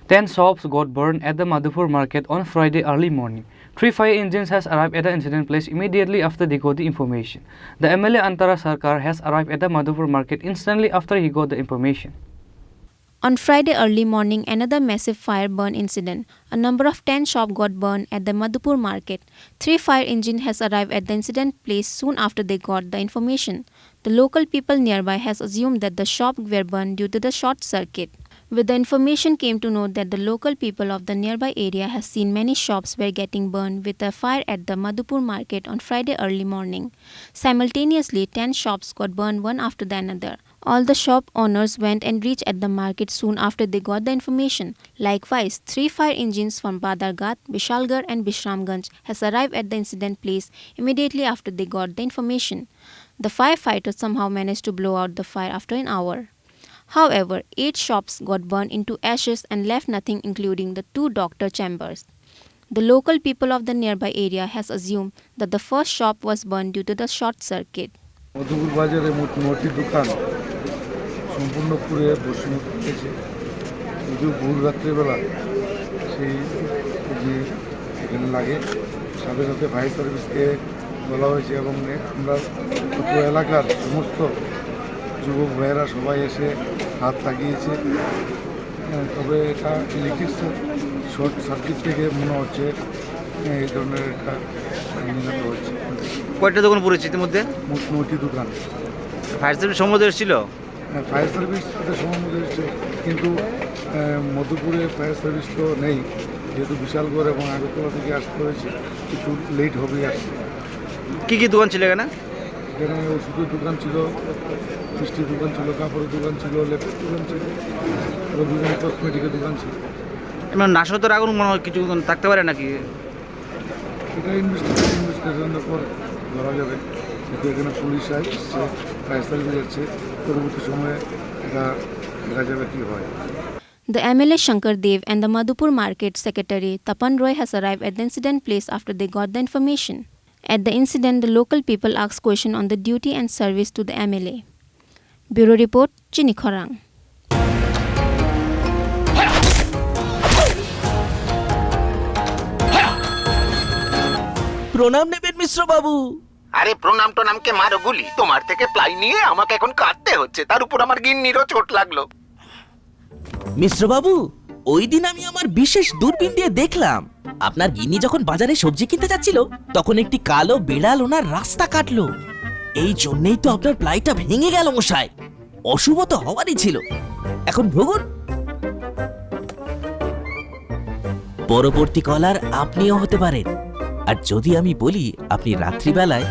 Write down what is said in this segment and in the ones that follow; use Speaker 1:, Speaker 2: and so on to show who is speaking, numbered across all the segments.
Speaker 1: 10 shops got burned at the Madhupur market on Friday early morning. 3 fire engines has arrived at the incident place immediately after they got the information. The MLA Antara Sarkar has arrived at the Madhupur market instantly after he got the information.
Speaker 2: On Friday early morning, another massive fire burn incident. A number of 10 shops got burned at the Madhupur market. 3 fire engines has arrived at the incident place soon after they got the information. The local people nearby has assumed that the shops were burned due to the short circuit. With the information came to know that the local people of the nearby area has seen many shops were getting burned with a fire at the Madhupur market on Friday early morning. Simultaneously, 10 shops got burned one after the another. All the shop owners went and reached at the market soon after they got the information. Likewise, 3 fire engines from Badarghat, Bishalgarh and Bishramganj has arrived at the incident place immediately after they got the information. The firefighters somehow managed to blow out the fire after an hour. However, 8 shops got burned into ashes and left nothing including the 2 doctor chambers. The local people of the nearby area has assumed that the first shop was burned due to the short circuit.
Speaker 3: Madhupur বাজারে মোট 9টি দোকান সম্পূর্ণ পুড়ে ভস্ম হয়েছে। যদিও ভোর রাত্রেবেলা সেই যে এখানে লাগে সাথে সাথে ফায়ার সার্ভিসকে বলা হয়েছে এবং আমরা পুরো এলাকার সমস্ত যুবক ভাইয়েরা সবাই এসে হাত লাগিয়েছে। তবে এটা ইলেকট্রিক শর্ট সার্কিট থেকে মনে হচ্ছে এই ধরনের একটা নির্মিত হচ্ছে।
Speaker 4: কয়টা দোকান পড়েছে ইতিমধ্যে?
Speaker 3: মোট 9টি দোকান।
Speaker 4: ফায়ার সার্ভিস সমুদ্রে এসেছিল?
Speaker 3: ফায়ার সার্ভিস সমুদ্রে এসেছে, কিন্তু মধুপুরে ফায়ার সার্ভিস তো নেই, যেহেতু বিশালগড় এবং আগরতলা থেকে আসতে হয়েছে, একটু লেট হবেই আসছে।
Speaker 4: কী কী দোকান ছিল এখানে?
Speaker 3: এখানে ওষুধের দোকান ছিল, মিষ্টির দোকান ছিল, কাপড়ের দোকান ছিল, ল্যাপটপ দোকান ছিল, এবং বিভিন্ন কসমেটিকের দোকান ছিল।
Speaker 4: এমন নাশকতার আগুন মনে হয় কিছু থাকতে পারে নাকি?
Speaker 3: এটা ইনভেস্টিগেশনের পর ধরা যাবে, যেহেতু এখানে পুলিশ আসছে, ফায়ার সার্ভিস আসছে, পরবর্তী সময়ে এটা দেখা যাবে কী হয়।
Speaker 2: The MLA Shankar Dev and the Madhupur Market Secretary Tapan Roy has arrived at the incident place after they got the information. At the incident, the local people asked questions on the duty and service to the MLA. Bureau Report, Chini Khorang.
Speaker 5: প্রণাম নেবেন মিশ্র বাবু।
Speaker 6: আরে প্রণাম টনামকে মারো গুলি, তোমার থেকে ply নিয়ে আমাকে এখন কাটতে হচ্ছে, তার উপর আমার গিন্নিরও চোট লাগলো।
Speaker 5: মিশ্র বাবু, ওই দিন আমি আমার বিশেষ দূরবীন দিয়ে দেখলাম আপনার গিন্নি যখন বাজারে সবজি কিনতে যাচ্ছিল তখন একটি কালো বিড়াল ওনার রাস্তা কাটলো। এই জন্যই তো আপনার প্লাইটা ভেঙে গেল মশাই। অশুভ তো হওয়ারই ছিল। এখন ভোগুন। পরবর্তী কলার আপনিও হতে পারেন। আর যদি আমি বলি আপনি রাত্রিবেলায়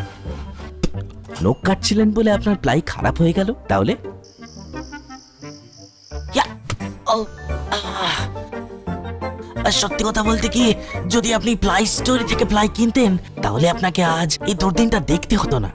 Speaker 5: নখ কাটছিলেন বলে আপনার প্লাই খারাপ হয়ে গেল, তাহলে সত্যি কথা বলতে কি, যদি আপনি প্লাই স্টোরি থেকে প্লাই কিনতেন তাহলে আপনাকে আজ এই দুর্দিনটা দেখতে হতো না।